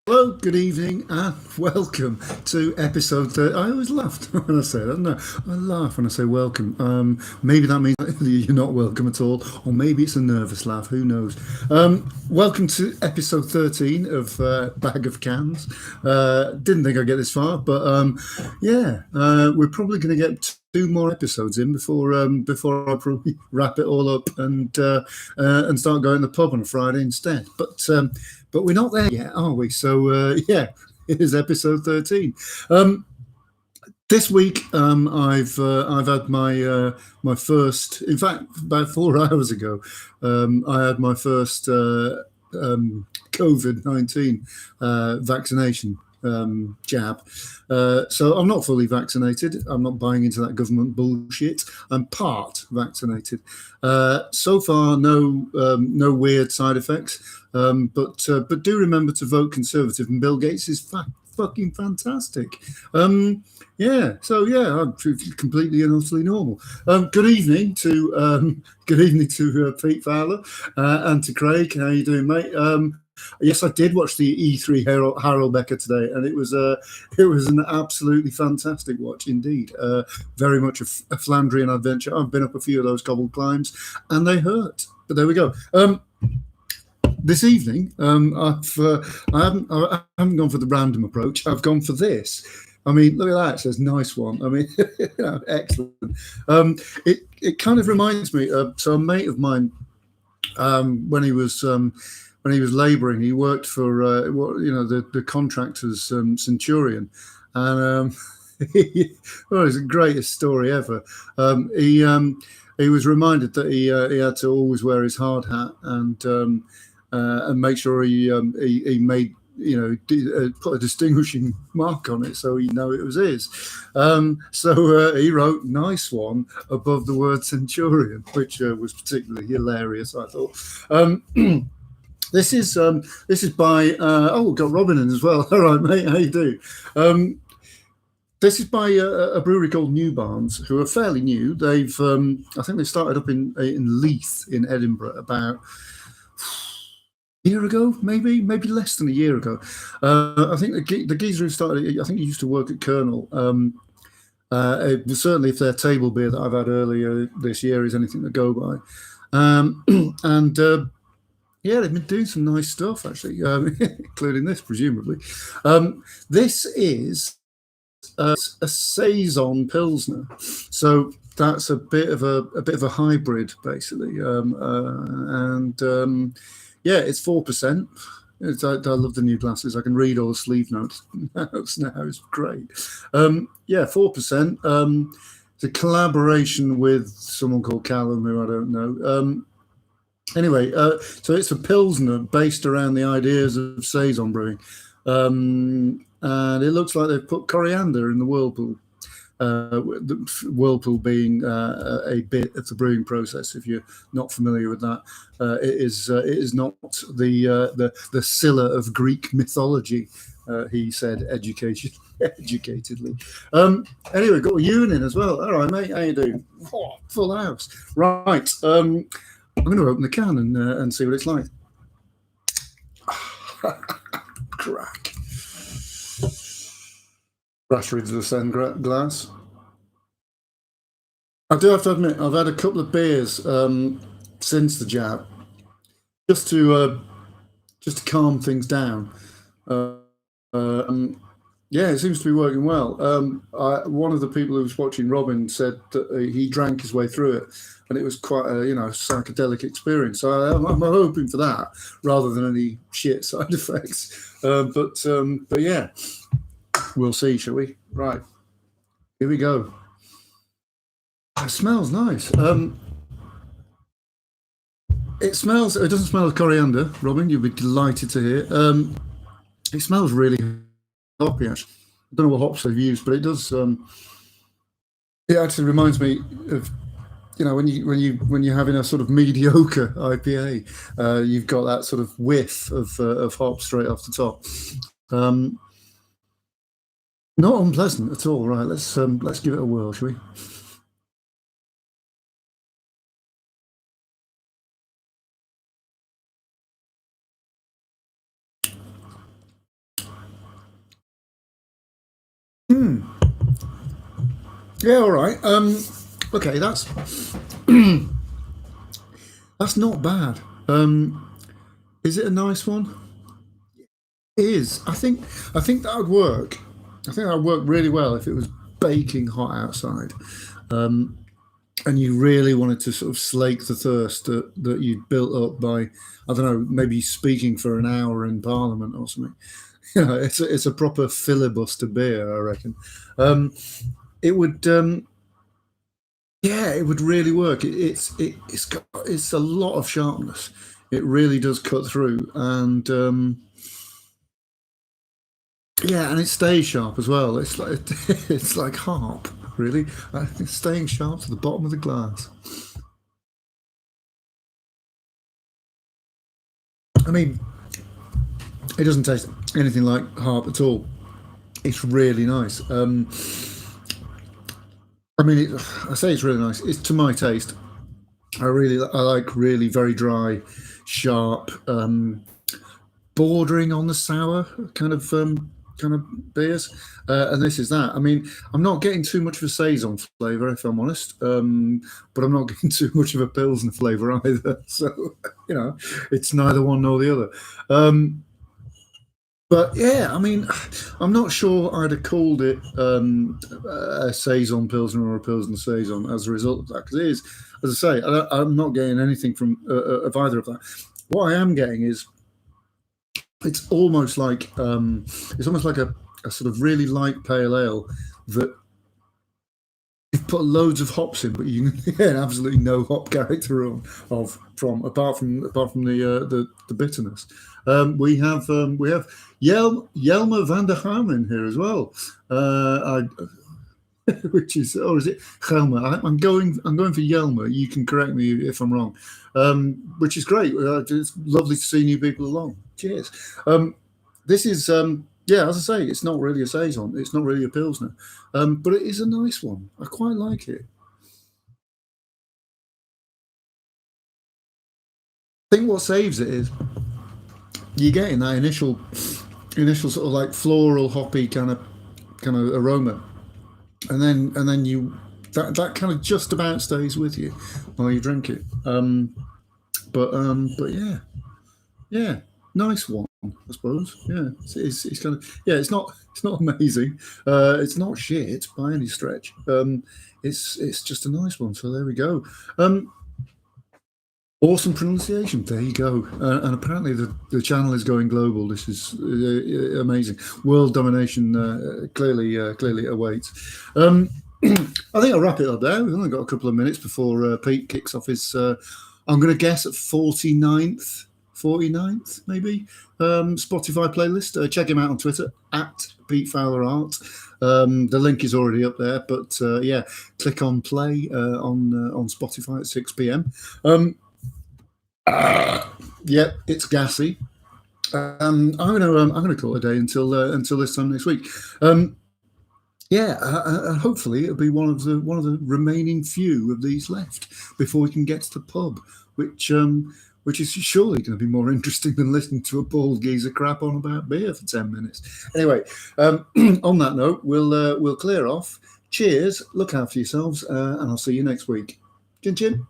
Hello, good evening, and welcome to episode 30. I always laugh when I say that. No, I laugh when I say welcome. Maybe that means you're not welcome at all, or maybe it's a nervous laugh. Who knows? Welcome to episode 13 of Bag of Cans. Didn't think I'd get this far, but we're probably going to get two more episodes in before I probably wrap it all up and start going to the pub on a Friday instead. But we're not there yet, are we? So it is episode 13. Um, this week, I've had my first. In fact, about 4 hours ago, I had my first COVID-19 vaccination jab. So I'm not fully vaccinated. I'm not buying into that government bullshit. I'm part vaccinated. So far, no weird side effects. But do remember to vote Conservative, and Bill Gates is fucking fantastic. I'm completely and utterly normal. Good evening to Pete Fowler and to Craig. How you doing, mate? Yes, I did watch the E3 Harold Becker today, and it was an absolutely fantastic watch indeed. Very much a Flandrian adventure. I've been up a few of those cobbled climbs, and they hurt. But there we go. This evening, I haven't gone for the random approach. I've gone for this. I mean, look at that. It says nice one. I mean, excellent. It kind of reminds me of so a mate of mine when he was labouring, he worked for the contractors Centurion, and well, it's the greatest story ever. He was reminded that he had to always wear his hard hat and make sure he made put a distinguishing mark on it so he know it was his. So he wrote "nice one" above the word Centurion, which was particularly hilarious, I thought. This is by we've got Robin in as well. All right, mate, how you do? This is by a brewery called New Barns, who are fairly new. I think they started up in Leith in Edinburgh about a year ago, maybe less than a year ago. I think the geezer who started, I think he used to work at Colonel. Certainly, if their table beer that I've had earlier this year is anything to go by, and yeah, they've been doing some nice stuff actually, including this, presumably. This is a saison pilsner, so that's a bit of a hybrid, basically. It's 4%. I love the new glasses. I can read all the sleeve notes now. It's great. 4%. It's a collaboration with someone called Callum, who I don't know. Anyway, so it's a pilsner based around the ideas of saison brewing, and it looks like they've put coriander in the whirlpool. The whirlpool being a bit of the brewing process. If you're not familiar with that, it is not the Scylla of Greek mythology. He said educatedly. Anyway, got Ewan in as well. All right, mate, how you doing? Oh, full house. Right. I'm going to open the can and see what it's like. Crack. Brasserie de Seine glass. I do have to admit, I've had a couple of beers since the jab, just to calm things down. It seems to be working well. One of the people who was watching Robin said that he drank his way through it, and it was quite a psychedelic experience. So I'm hoping for that rather than any shit side effects. But yeah, we'll see, shall we? Right, here we go. It smells nice. It doesn't smell of coriander, Robin. You'll be delighted to hear. It smells really hoppy, actually. I don't know what hops they've used, but it does. It actually reminds me of when you're having a sort of mediocre IPA, you've got that sort of whiff of hop straight off the top. Not unpleasant at all. Right, let's give it a whirl, shall we? Yeah, all right. Okay, that's not bad. Is it a nice one? It is. I think that would work. I think that would work really well if it was baking hot outside, and you really wanted to sort of slake the thirst that you'd built up by, I don't know, maybe speaking for an hour in Parliament or something. It's a proper filibuster beer, I reckon. It would. Yeah, it would really work. It's a lot of sharpness. It really does cut through, and yeah, and it stays sharp as well. It's like it's like harp, really. It's staying sharp to the bottom of the glass. I mean, it doesn't taste anything like harp at all. It's really nice. I mean, I say it's really nice. It's to my taste. I like really very dry, sharp, bordering on the sour kind of beers, and this is that. I mean, I'm not getting too much of a saison flavour, if I'm honest, but I'm not getting too much of a pilsner flavour either. So it's neither one nor the other. But yeah, I mean, I'm not sure I'd have called it a saison pilsner or a pilsner saison as a result of that, because it is, as I say, I'm not getting anything from of either of that. What I am getting is it's almost like a sort of really light pale ale that you've put loads of hops in, but you can get absolutely no hop character from apart from the bitterness. We have Jelmer van der Harmen here as well, which is, or is it Jelmer? I'm going for Jelmer. You can correct me if I'm wrong, which is great. It's lovely to see new people along. Cheers. This is yeah, as I say, it's not really a saison. It's not really a pilsner, but it is a nice one. I quite like it. I think what saves it is you're getting that initial sort of like floral hoppy kind of aroma, and then you that kind of just about stays with you while you drink it. But yeah, yeah, nice one, I suppose. Yeah, it's kind of, yeah, it's not amazing. It's not shit by any stretch. It's just a nice one. So there we go. Awesome pronunciation. There you go. And apparently the channel is going global. This is amazing. World domination clearly awaits. I think I'll wrap it up there. We've only got a couple of minutes before Pete kicks off his, I'm going to guess at 49th maybe, Spotify playlist. Check him out on Twitter, at Pete Fowler Art. The link is already up there, but yeah, click on play on Spotify at 6 p.m. Yeah, it's gassy. I'm gonna call it a day until this time next week. Yeah, hopefully it'll be one of the remaining few of these left before we can get to the pub, which is surely going to be more interesting than listening to a bald geezer crap on about beer for 10 minutes. Anyway, on that note, we'll clear off. Cheers, look after yourselves, and I'll see you next week. Chin chin.